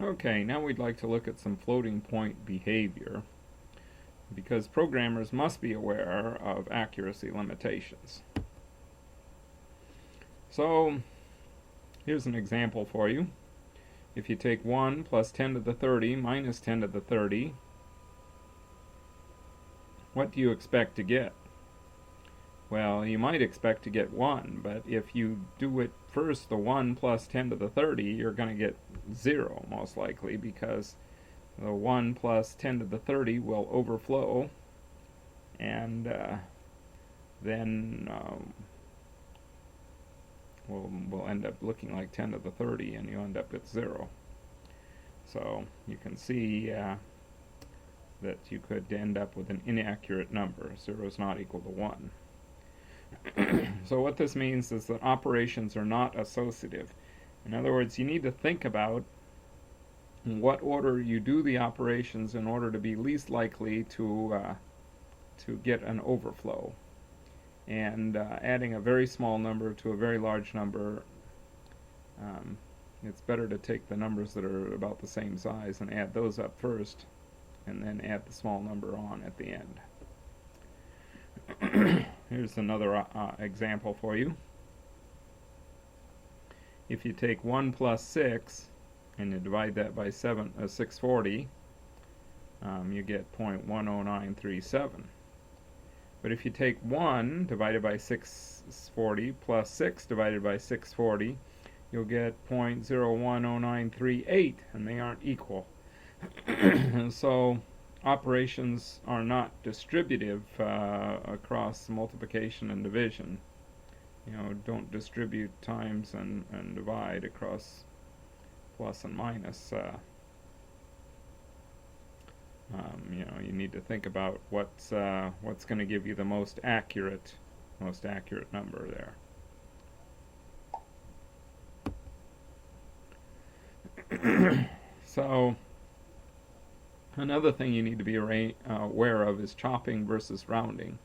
Okay, now we'd like to look at some floating point behavior because programmers must be aware of accuracy limitations. So here's an example for you. If you take 1 plus 10 to the 30 minus 10 to the 30, what do you expect to get? Well, you might expect to get 1, but if you do it first, the 1 plus 10 to the 30, you're going to get 0 most likely, because the 1 plus 10 to the 30 will overflow, and then will end up looking like 10 to the 30, and you end up at 0. So you can see that you could end up with an inaccurate number. 0 is not equal to 1. So what this means is that operations are not associative. In other words, you need to think about in what order you do the operations in order to be least likely to get an overflow. And adding a very small number to a very large number, it's better to take the numbers that are about the same size and add those up first, and then add the small number on at the end. Here's another example for you. If you take 1 plus 6 and you divide that by 640, you get 0.10937. But if you take 1 divided by 640 plus 6 divided by 640, you'll get 0.010938, and they aren't equal. So operations are not distributive across multiplication and division. Don't distribute times and divide across plus and minus. You need to think about what's going to give you the most accurate number there. So another thing you need to be aware of is chopping versus rounding.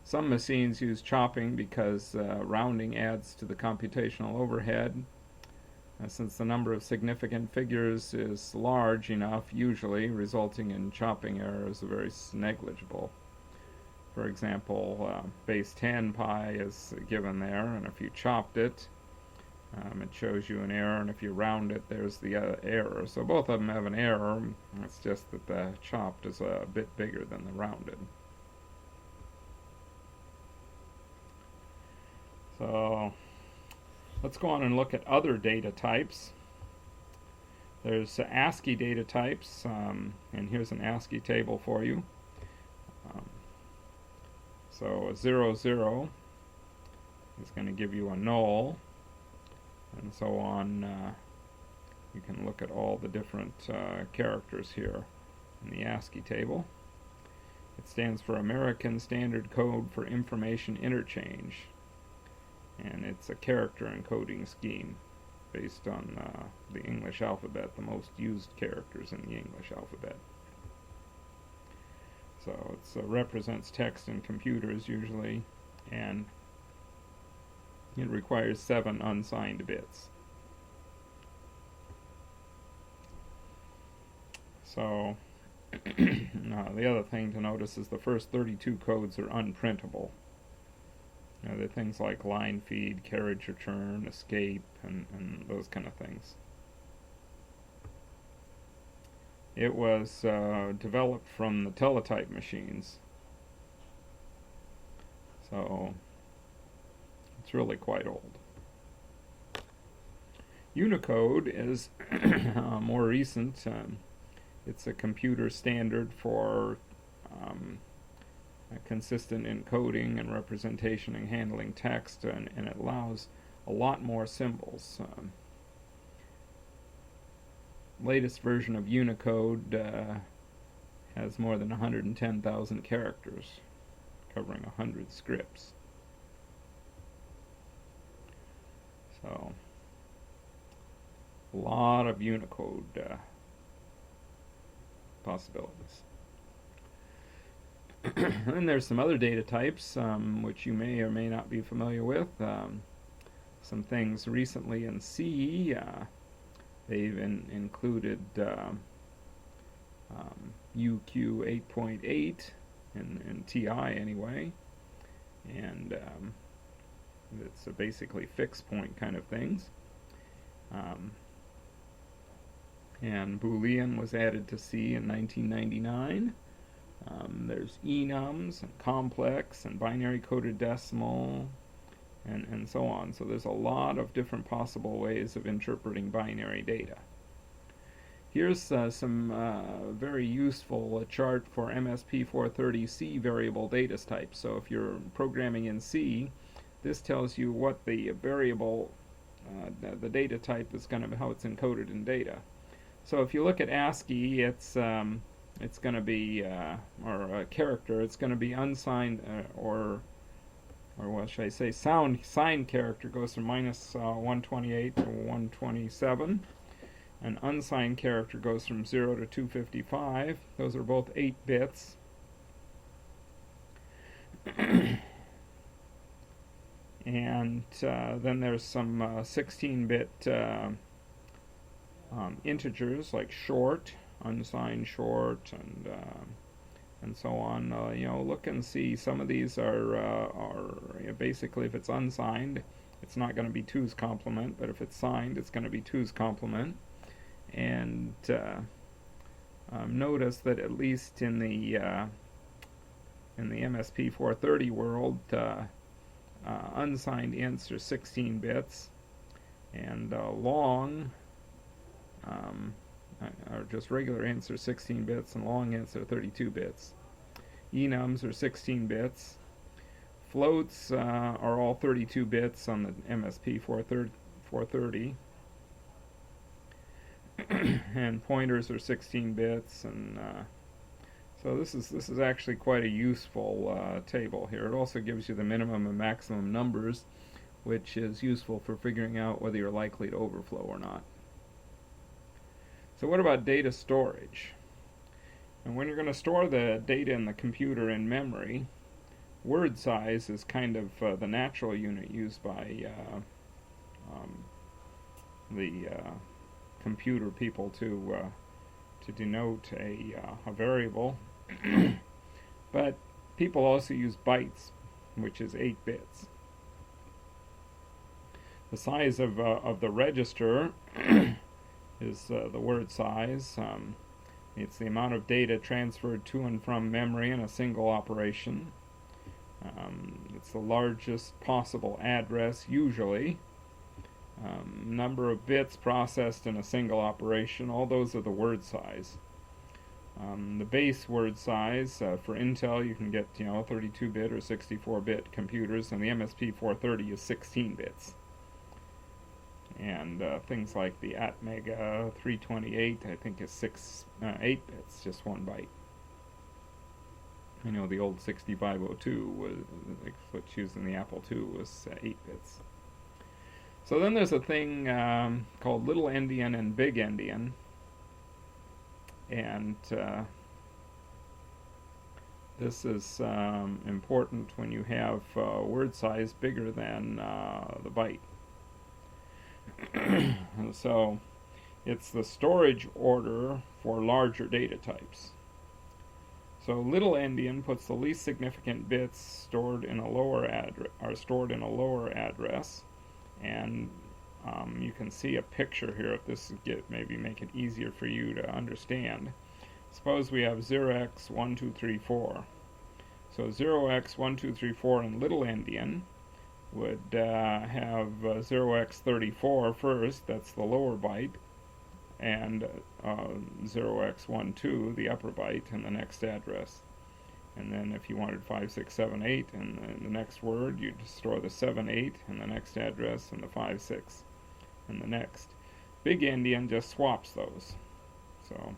Some machines use chopping because rounding adds to the computational overhead. Since the number of significant figures is large enough, usually, resulting in chopping errors are very negligible. For example, base 10 pi is given there, and if you chopped it, it shows you an error, and if you round it, there's the error. So both of them have an error. It's just that the chopped is a bit bigger than the rounded. So let's go on and look at other data types. There's ASCII data types, and here's an ASCII table for you. So a 00 is going to give you a null, and so on. You can look at all the different characters here in the ASCII table. It stands for American Standard Code for Information Interchange, and it's a character encoding scheme based on the English alphabet, the most used characters in the English alphabet. So it represents text in computers usually, and it requires 7 unsigned bits. So the other thing to notice is the first 32 codes are unprintable. They're things like line feed, carriage return, escape, and those kind of things. It was developed from the teletype machines, so it's really quite old. Unicode is more recent. It's a computer standard for consistent encoding and representation and handling text, and it allows a lot more symbols. Latest version of Unicode has more than 110,000 characters, covering 100 scripts. So, a lot of Unicode possibilities. Then there's some other data types which you may or may not be familiar with. Some things recently in C. They even included UQ 8.8 in TI anyway, and it's basically fixed point kind of things. And Boolean was added to C in 1999. There's enums and complex and binary coded decimal and so on. So there's a lot of different possible ways of interpreting binary data. Here's some very useful chart for MSP430C variable data types. So if you're programming in C, this tells you what the variable, the data type is going to be, how it's encoded in data. So if you look at ASCII, it's going to be, or a character, it's going to be unsigned, or what should I say, signed character goes from minus 128 to 127. An unsigned character goes from 0 to 255. Those are both 8 bits. And then there's some 16-bit integers like short, unsigned short, and so on. Look and see. Some of these are basically, if it's unsigned, it's not going to be 2's complement, but if it's signed, it's going to be 2's complement. And notice that at least in the MSP430 world, unsigned ints are 16 bits, and long are just regular ints are 16 bits, and long ints are 32 bits. Enums are 16 bits. Floats are all 32 bits on the MSP430. And pointers are 16 bits, and so this is actually quite a useful table here. It also gives you the minimum and maximum numbers, which is useful for figuring out whether you're likely to overflow or not. So what about data storage? And when you're going to store the data in the computer in memory, word size is kind of the natural unit used by the computer people to denote a variable. But people also use bytes, which is 8 bits. The size of the register is the word size. It's the amount of data transferred to and from memory in a single operation. It's the largest possible address, usually. Number of bits processed in a single operation, all those are the word size. The base word size, for Intel you can get 32-bit or 64-bit computers, and the MSP430 is 16 bits. And things like the Atmega 328, I think is 8 bits, just 1 byte. I know the old 6502 was, what's used in the Apple II, was 8 bits. So then there's a thing called Little Endian and Big Endian, and this is important when you have word size bigger than the byte. So it's the storage order for larger data types. So Little Endian puts the least significant bits stored in a lower address, and you can see a picture here if this maybe make it easier for you to understand. Suppose we have 0x1234. So 0x1234 in Little Endian would have 0x34 first, that's the lower byte, and 0x12, the upper byte, in the next address. And then if you wanted 5, 6, 7, 8 in the next word, you'd store the 7, 8 in the next address and the 5, 6 in the next. Big Endian just swaps those. So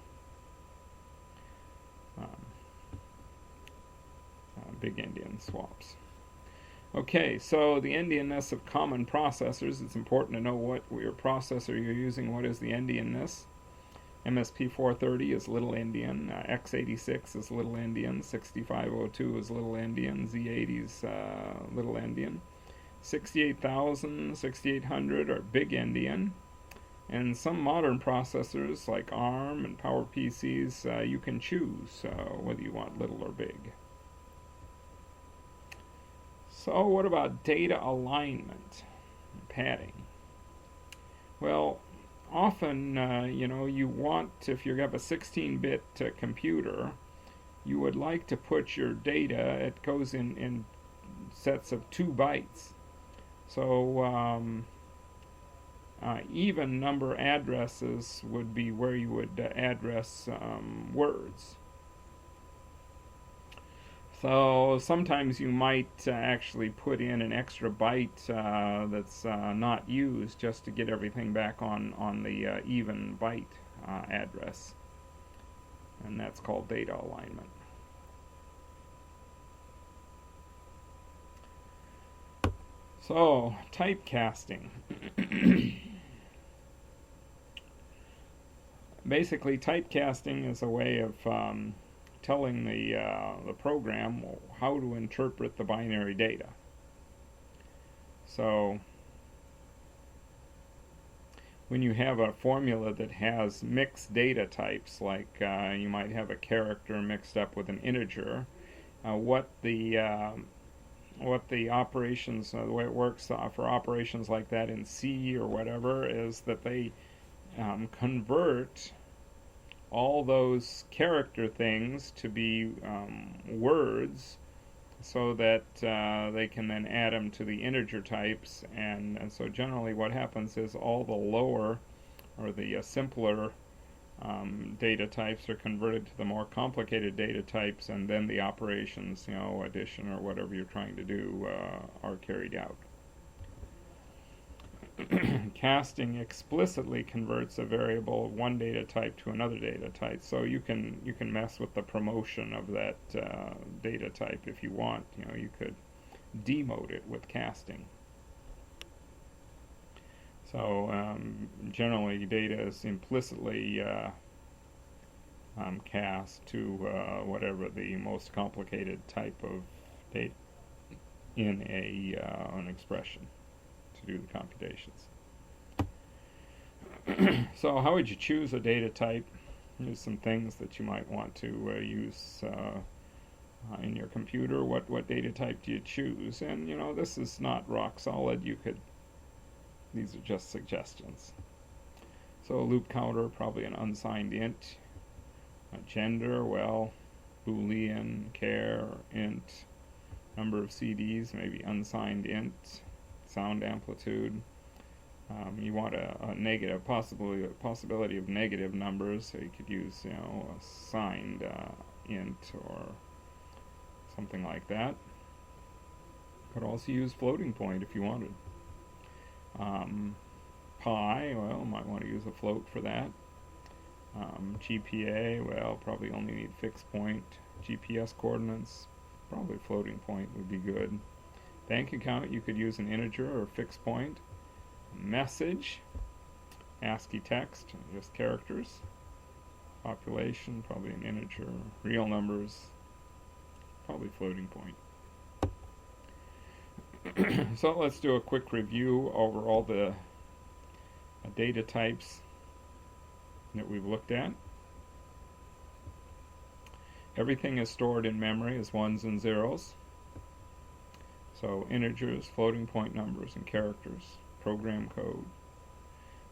Big Endian swaps. Okay, so the endianness of common processors, it's important to know what your processor you're using, what is the endianness. MSP430 is Little Endian, x86 is Little Endian, 6502 is Little Endian, Z80 is Little Endian. 68,000, 6800 are Big Endian, And some modern processors like ARM and PowerPCs, you can choose whether you want little or big. So what about data alignment and padding? Well, often, you want, if you have a 16-bit computer, you would like to put your data, it goes in sets of 2 bytes. So even number addresses would be where you would address words. So sometimes you might actually put in an extra byte that's not used just to get everything back on the even byte address. And that's called data alignment. So, typecasting. Basically, typecasting is a way of telling the program how to interpret the binary data. So when you have a formula that has mixed data types, like you might have a character mixed up with an integer, what the operations, the way it works for operations like that in C or whatever, is that they convert all those character things to be words, so that they can then add them to the integer types, and so generally what happens is all the lower or the simpler data types are converted to the more complicated data types, and then the operations, addition or whatever you're trying to do, are carried out. Casting explicitly converts a variable of one data type to another data type, so you can mess with the promotion of that data type if you want. You could demote it with casting. So generally, data is implicitly cast to whatever the most complicated type of data in an expression to do the computations. So how would you choose a data type? Here's some things that you might want to use in your computer. What data type do you choose? And this is not rock solid. These are just suggestions. So a loop counter, probably an unsigned int. A gender, well, Boolean, char, int. Number of CDs, maybe unsigned int. Sound amplitude. You want a negative possibility of negative numbers, so you could use a signed int or something like that. Could also use floating point if you wanted. Pi, well, might want to use a float for that. GPA, well, probably only need fixed point. GPS coordinates, probably floating point would be good. Bank account, you could use an integer or fixed point. Message, ASCII text, just characters. Population, probably an integer. Real numbers, probably floating point. So let's do a quick review over all the data types that we've looked at. Everything is stored in memory as ones and zeros. So integers, floating point numbers, and characters. Program code.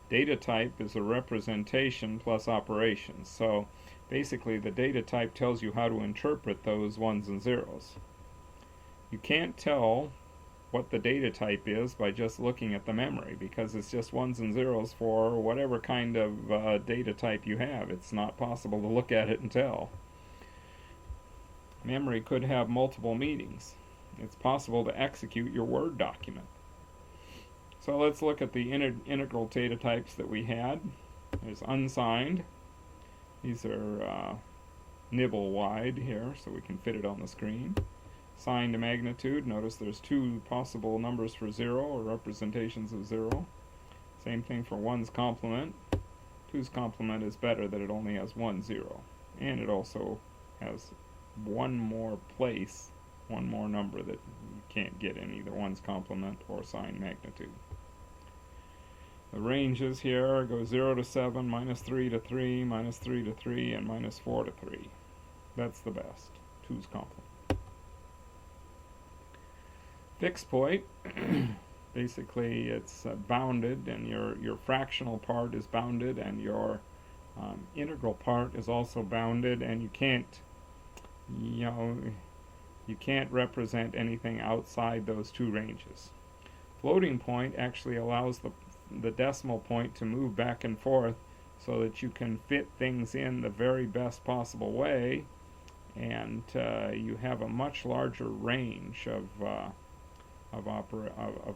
Data type is a representation plus operations. So basically the data type tells you how to interpret those ones and zeros. You can't tell what the data type is by just looking at the memory, because it's just ones and zeros for whatever kind of data type you have. It's not possible to look at it and tell. Memory could have multiple meanings. It's possible to execute your Word document. So let's look at the integral data types that we had. There's unsigned. These are nibble wide here, so we can fit it on the screen. Signed magnitude, notice there's 2 possible numbers for 0, or representations of 0. Same thing for 1's complement. 2's complement is better that it only has 1 0. And it also has one more place, one more number that you can't get in either 1's complement or signed magnitude. The ranges here go 0 to 7, minus 3 to 3, minus 3 to 3, and minus 4 to 3. That's the best. 2's complement. Fixed point, basically it's bounded, and your fractional part is bounded, and your integral part is also bounded, and you can't represent anything outside those two ranges. Floating point actually allows the decimal point to move back and forth so that you can fit things in the very best possible way, and you have a much larger range of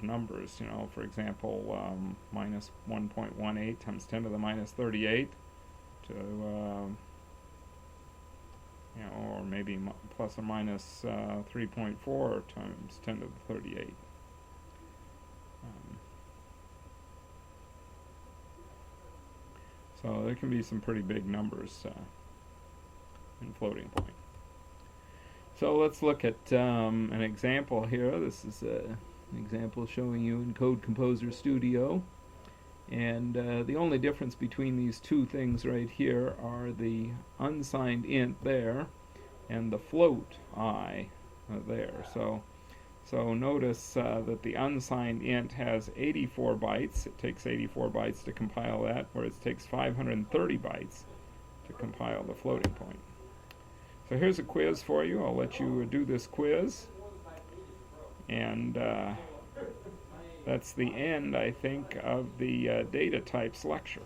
numbers. For example, minus 1.18 times 10 to the minus 38 to or maybe plus or minus 3.4 times 10 to the 38. So there can be some pretty big numbers in floating point. So let's look at an example here. This is an example showing you in Code Composer Studio. And the only difference between these two things right here are the unsigned int there and the float I there. So notice that the unsigned int has 84 bytes. It takes 84 bytes to compile that, whereas it takes 530 bytes to compile the floating point. So here's a quiz for you. I'll let you do this quiz. And that's the end, I think, of the data types lecture.